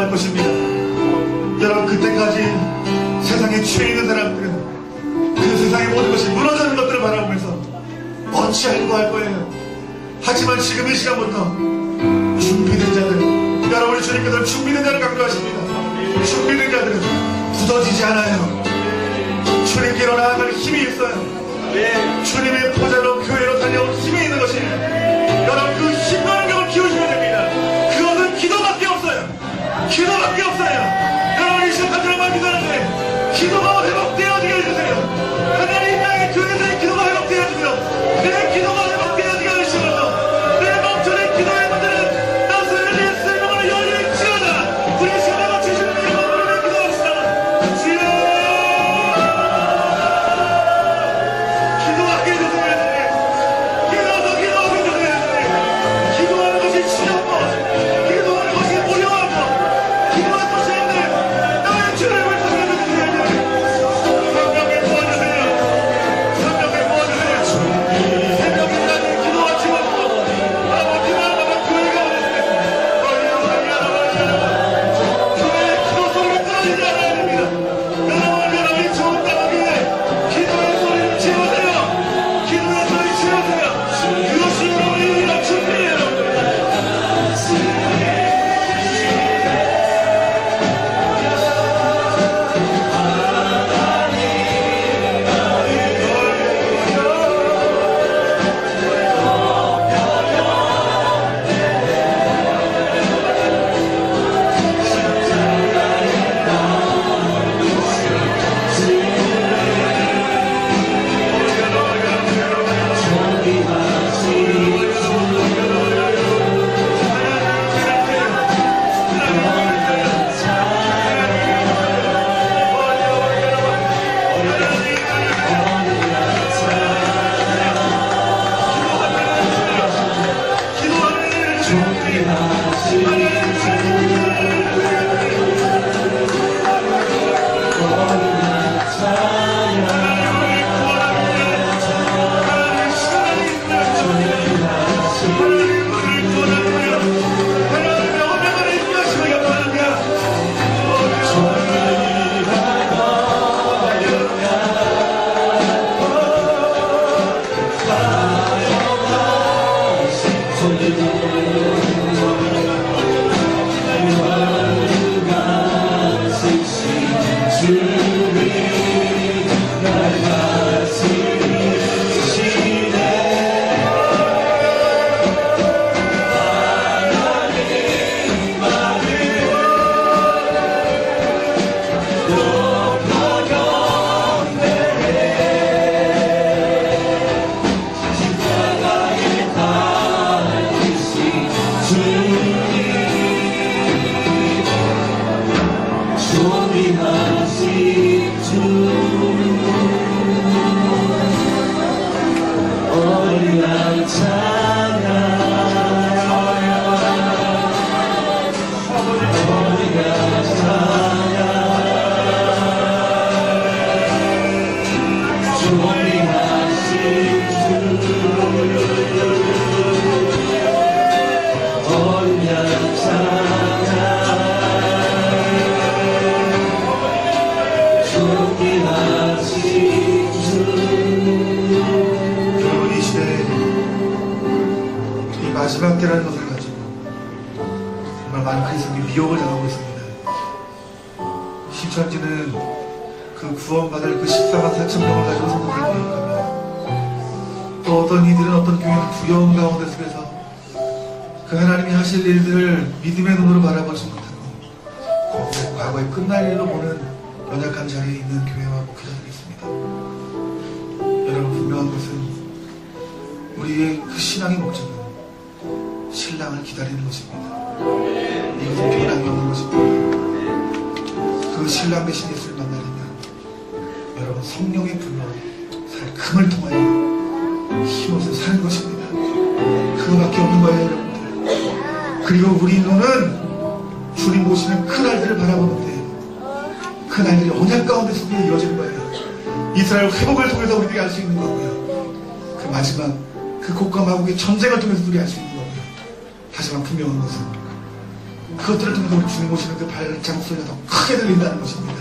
기도할 것입니다. 여러분, 그때까지 세상에 취해 있는 사람들은 그 세상의 모든 것이 무너지는 것들을 바라보면서 어찌할 기도할 거예요. 하지만 지금 이 시간부터 준비된 자들, 여러분이 주님께서 준비된 자를 강조하십니다. 준비된 자들은 굳어지지 않아요. 주님께로 나아갈 힘이 있어요. 주님의 보좌로 교회로 달려온 힘이 있는 것이에요. 여러분, 그 힘과 능력을 키우셔야 됩니다. 그것은 기도밖에 없어요. 기도밖에 없어요. 여러분, 이 시간 간절한 기도하는데 기도가 회복되어지게 해주세요. 하나님, 나의 교회에서의 기도가 회복되어지며 내 기도가 회복되어지게 하시면서 내 멈춰진 기도의 문들은 나서는 예수의 이름으로 열릴지어다. 우리 시간에 주시는 이름으로 기도합시다. 주여, 기도하게 해주세요. 기도하게 해주세요. 기도하는 것이 치료고, 기도하는 것이 무료하고, 기도하는 것이 없는 나의 주를 위해서 해주세요. 성령에 모아주세요. 성령에 모아주세요. 새벽에 나는 기도가 치웠고, 아버지가 나가 교회가 오는데, 교회의 기도 소리가 끊어지지 않아야 됩니다. 여러분이 좋은 땅하기에 기도의 소리를 지우세요. 기도의 소리 지우세요. 그것이 여러분이 이런 준비예요. 여러분, 이 시대에 이 마지막 때라는 것을 가지고 정말 많은 그리스도인이 미혹을 당하고 있습니다. 신천지는 그 구원받을 그 14만 4천 명을 가지고 선거를 계획합니다. 또 어떤 이들은 어떤 교회는 두려움 가운데 속에서 그 하나님이 하실 일들을 믿음의 눈으로 바라보지 못하고 과거의 끝날 일로 보는 연약한 자리에 있는 교회와 목회자들이 있습니다. 여러분, 분명한 것은 우리의 그 신앙의 목적은 신랑을 기다리는 것입니다. 이것은 변함이 없는 것입니다. 그 신랑 대신 예수를 만나려면 여러분, 성령의 불로 살금을 통하여 힘없어 사는 것입니다. 그거밖에 없는 거예요, 여러분들. 그리고 우리 눈은 주님 보시는 그 날들을 바라보는데 그 날들이 언약 가운데 속에 이루어지는 거예요. 이스라엘 회복을 통해서 우리들이 알 수 있는 거고요. 그 마지막 그 곡과 마곡의 전쟁을 통해서 우리가 알 수 있는 거고요. 하지만 분명한 것은 그것들을 통해서 우리 주님 오시는 그 발자국 소리가 더 크게 들린다는 것입니다.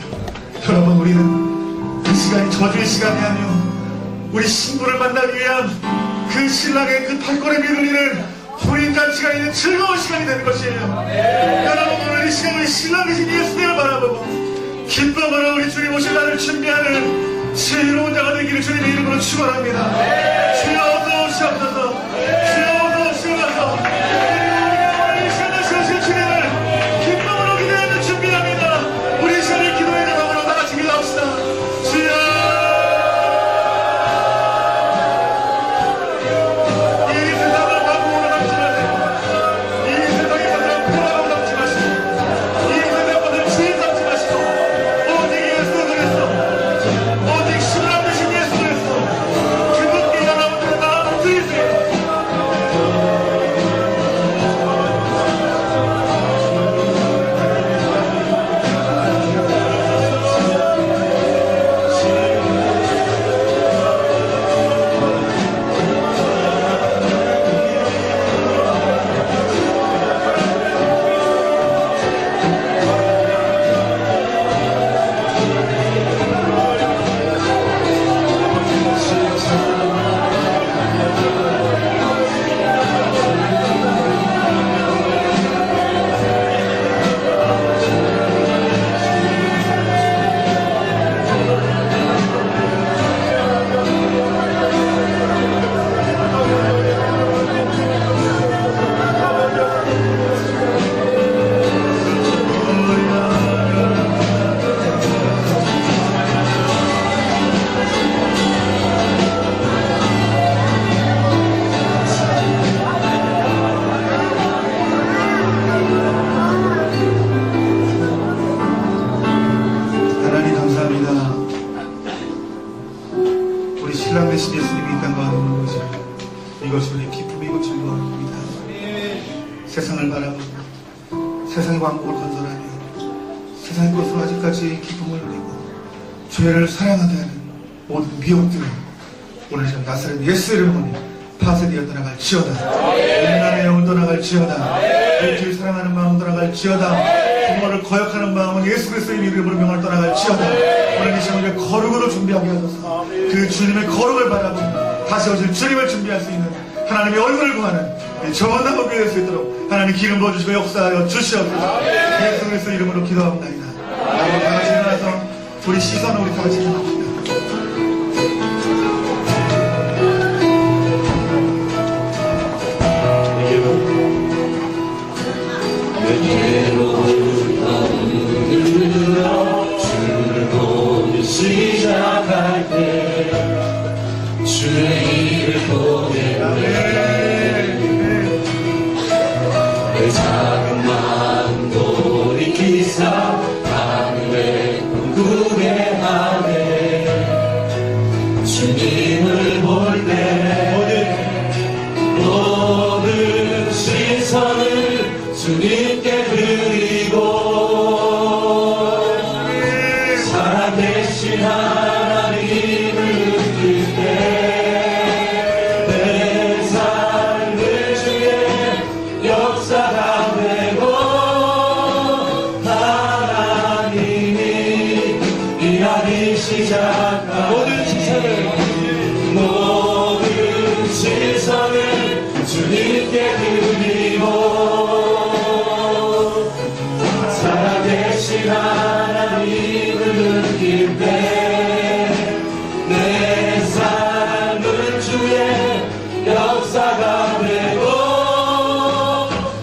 여러분, 우리는 이 시간이 저주의 시간이 아니요 우리 신부를 만나기 위한 그 신랑의 그 발걸음이 들리는 혼인잔치가 있는 즐거운 시간이 되는 것이에요. 여러분, 오늘 이 시간 우리 신랑 되신 예수님을 바라보고 기쁨으로 우리 주님 오실 날을 준비하는 지혜로운 자가 되기를 주님의 이름으로 축원합니다. 주여 어서 오시옵소서. 주여 어서 오시옵소서. 우리 이 시간에 오실 주님을 기쁨으로 기대하는 준비합니다. 우리 이 시간에 기도의 대상으로 다 같이 기도합시다. 주여, 신랑 되신 예수님이 이 땅 가운데 있는 것이 이것이 우리의 기쁨이고 즐거움입니다. 세상을 바라보고 세상의 왕국을 건설하며 세상의 것으로 아직까지 기쁨을 누리고 죄를 사랑하게 하는 모든 미혹들을 오늘 저 나사렛 예수 이름으로 파쇄되어 떠나갈지어다. 인간의 영을 떠나갈지어다. 일주일 사랑하는 마음 떠나갈지어다. 부모를 거역하는 마음은 예수 그리스도의 이름으로 명을 떠나갈지어다. 오늘 이 시간을 거룩으로 준비하게 하소서. 그 주님의 거룩을 바라보고 다시 오실 주님을 준비할 수 있는 하나님의 얼굴을 구하는 정원 나무 교회 될 수 있도록 하나님 기름 부어주시고 역사하여 주시옵소서. 예수 그리스도 이름으로 기도합니다. 다 같이 일어나서 우리 시선을 우리 다 같이 일어납니다. 시작할 때 주의 일을 보내네. 내 작은 마음 돌이키사 하늘의 꿈꾸게 하네. 주님을 볼 때 모든 시선을 주님께 드리고 살아계신 하나님을 느낄 때 내 삶을 주의 역사가 되고 하나님이 일하기 시작한 모든 시선을 주님께 드리고 살아계신 하나님을 느낄 때 내 삶은 주의 역사가 되고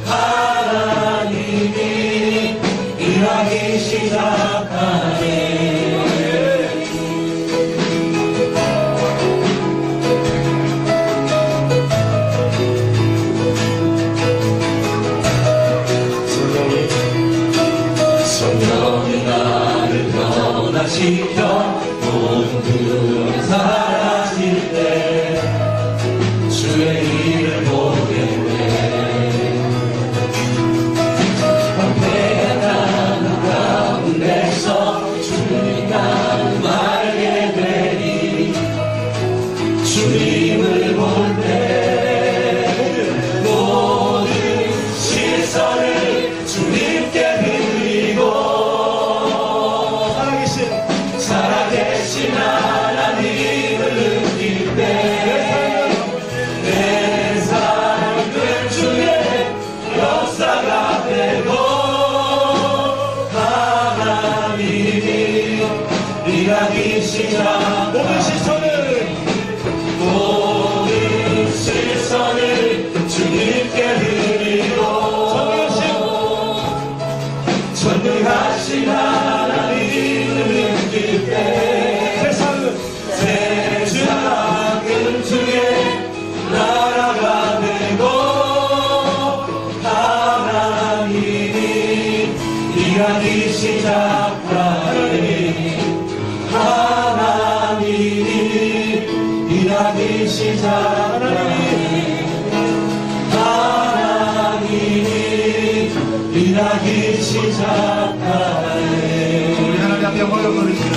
하나님이 일하기 시작하네. 성령이 나를 변화시켜 모든 사라질 때 주의 일을 보겠네. 황폐한 나는 가운데서 주님과 알게 되리. 주님을 볼 때 모든 시선을 주님 시작 모든 시선을 주님께 드리고 전능하신 하나님을 느낄 때 세상은 주의 나라가 되고 하나님이 일하기 시작하니 하나님이 일하기 시작하니 하나님이 일하기 시작하니 우리 하나님 앞에 영광을 돌리시고